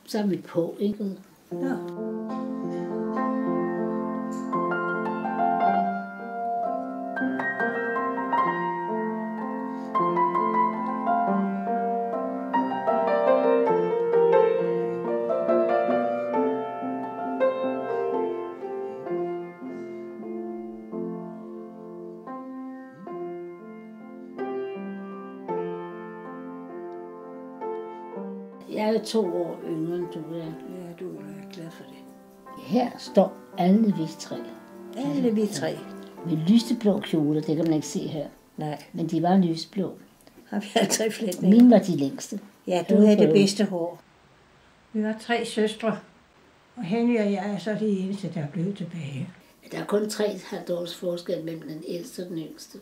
Så er vi på, ikke? Ja. Jeg er 2 år yngre end du er. Ja, du er glad for det. Her står alle vi 3. Alle vi 3. Med lyseblå kjoler, det kan man ikke se her. Nej. Men de var lysblå. Har vi altid flet med? Mine var de længste. Ja, du havde det bedste hår. Vi var 3 søstre, og Henny og jeg er så de eneste, der er blevet tilbage. Der er kun 3,5 års forskel mellem den ældste og den yngste.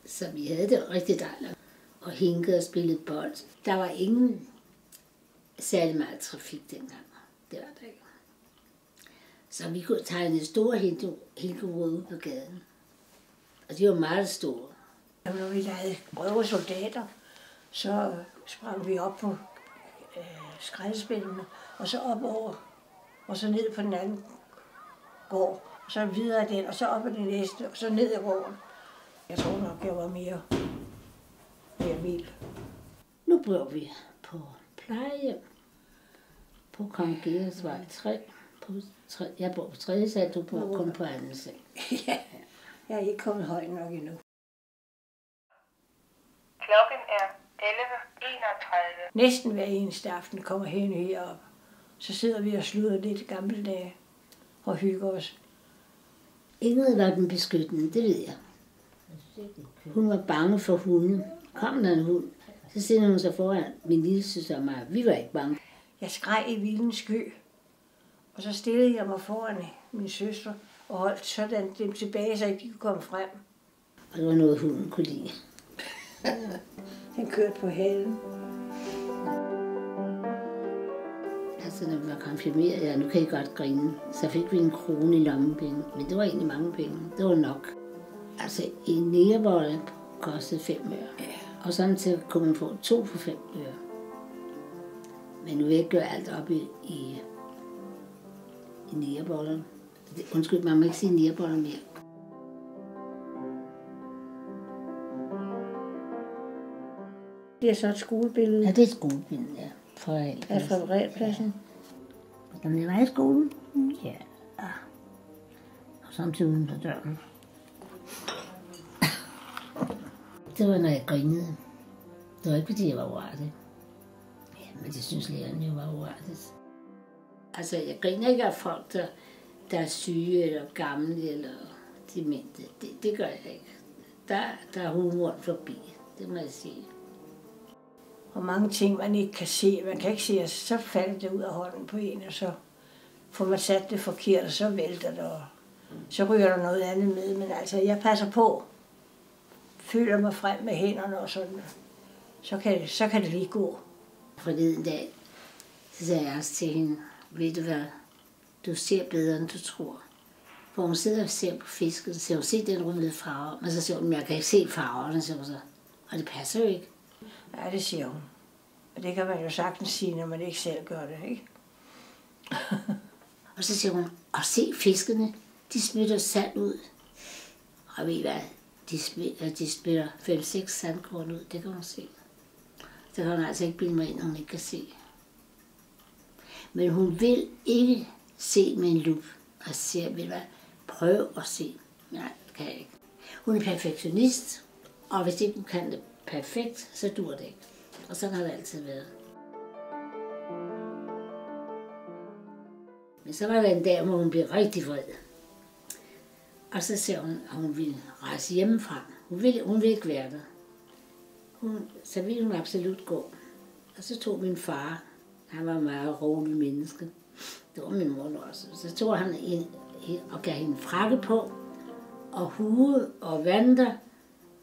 Så vi havde det rigtig dejligt. Og hinkede og spillede bold. Der var ingen særlig meget trafik dengang. Det var der ikke. Så vi kunne tegne store hinkeruder ude på gaden. Og de var meget store. Når vi lavede røve soldater, så sprang vi op på skraldespillene, og så op over, og så ned på den anden gård, og så videre den, og så op på den næste, og så ned ad gården. Jeg tror nok, jeg var mere vild. Nu bor vi på plejehjem på Kong Georgsvej 3. Jeg bor på 3. sal, du bor kun på 2. sal. Ja, jeg er ikke kommet højt nok endnu. Klokken er 11.31. Næsten hver eneste aften kommer Henny herop. Så sidder vi og slutter lidt gamle dage og hygger os. Ingrid var den beskyttende, det ved jeg. Hun var bange for hunde. Kom der en hund, så stillede hun sig foran min lille søster og mig. Vi var ikke bange. Jeg skreg i vildens sky, og så stillede jeg mig foran min søster og holdt sådan dem tilbage, så de kunne komme frem. Og det var noget, hunden kunne lide. Den kørte på halen. Altså, når vi var konfirmeret, ja, nu kan I godt grine, så fik vi 1 krone i lommepenge. Men det var egentlig mange penge. Det var nok. Altså, en nærebolle kostede 5 øre. Ja. Og samtidig kunne man få 2 for 5 øre. Men nu vil jeg ikke gøre alt op i nærebollerne. Undskyld, man må ikke sige næreboller mere. Det er så et skolebillede. Ja, det er et skolebillede, ja. Fra realpladsen. Ja. Når jeg var i skolen, ja. Og samtidig uden for døren. Det var, når jeg grinede. Det var ikke, fordi jeg var uartig. Ja, men det synes lærerne jo var uartigt. Altså, jeg griner ikke af folk, der er syge, eller gamle, eller demente. Det gør jeg ikke. Der er humoren forbi, det må jeg sige. Og mange ting, man ikke kan se. Man kan ikke se, at så falder det ud af hånden på en, og så får man sat det forkert, og så vælter det, og så ryger der noget andet med. Men altså, jeg passer på. Føler mig frem med hænderne og sådan. Så kan det lige gå. Forleden dag, så sagde jeg også til hende, ved du hvad, du ser bedre, end du tror. For hun sidder og ser på fisken, så siger hun, se den røde farve. Men så siger hun, jeg kan ikke se farverne, siger hun så. Og det passer jo ikke. Ja, det siger hun. Og det kan man jo sagtens sige, når man ikke selv gør det, ikke? Og så siger hun, og se fiskene, de spytter sand ud. Og ved I hvad, de spytter 5-6 sandkorn ud, det kan hun se. Så kan hun altså ikke bilde mig ind, hun ikke kan se. Men hun vil ikke se med en lup. Og så siger jeg, ved du hvad, prøv at se. Nej, det kan jeg ikke. Hun er perfektionist, og hvis ikke hun kan det perfekt, så dur det ikke. Og sådan har det altid været. Men så var der en dag, hvor hun blev rigtig vred. Og så sagde hun, at hun ville rejse hjemmefra. Hun ville ikke være der. Så ville hun absolut gå. Og så tog min far, han var en meget rolig menneske. Det var min mor også. Så tog han og gav hende frakke på, og hue og vanter.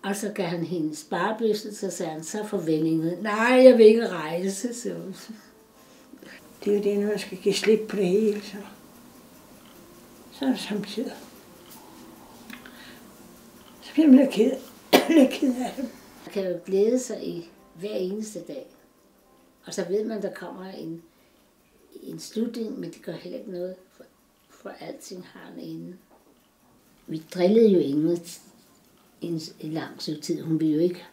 Og så gav han hende sparebøsset, så sagde han, så forventningen, nej, jeg vil ikke rejse. Så. Det er jo det, når man skal give slip på det hele, så er det samtidig. Så bliver man lidt ked af det. Man kan jo glæde sig i hver eneste dag. Og så ved man, der kommer en slutning, men det gør heller ikke noget, for alting har en ende. Vi drillede jo Ingrid en lang stykke tid. Hun ville jo ikke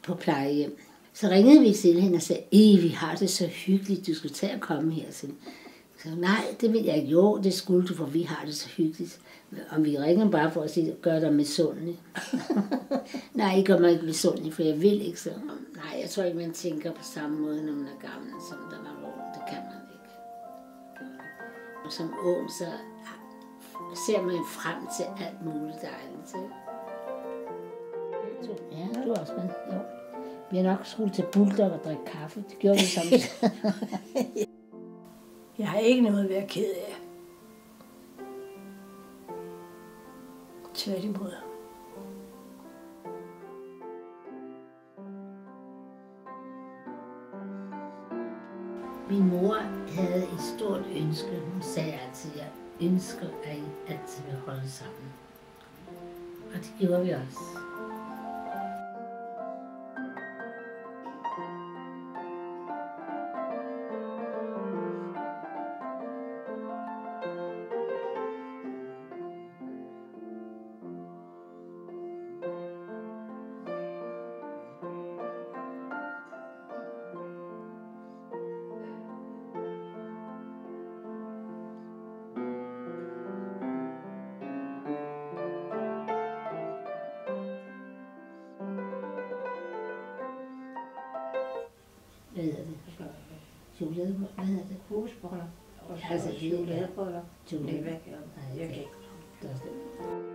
på plejehjem. Så ringede vi til hende og sagde, vi har det så hyggeligt, du skulle tage og komme her til. Så nej, det vil jeg ikke. Jo, det skulle du, for vi har det så hyggeligt. Og vi ringer bare for at sige, gør dig misundelig. Nej, I gør mig ikke misundelig, for jeg vil ikke så. Nej, jeg tror ikke, man tænker på samme måde, når man er gammel, som der var ung. Det kan man ikke. Og som ung, så ser man frem til alt muligt dejligt. Ja, du er også med. Jo. Vi har nok skulle til Bulldog og drikke kaffe. Det gjorde vi samtidig. Jeg har ikke noget at være ked af. Tværtimod. Min mor havde et stort ønske. Hun sagde altid, jeg ønsker, at I altid vil holde sammen. Og det gjorde vi også. Hvad hedder det? Chokoladeboller? Hvad hedder det? Husboller. Altså, Chokoladeboller. Chokolade. Det er væk. Nej, Jeg kan ikke. det er også det.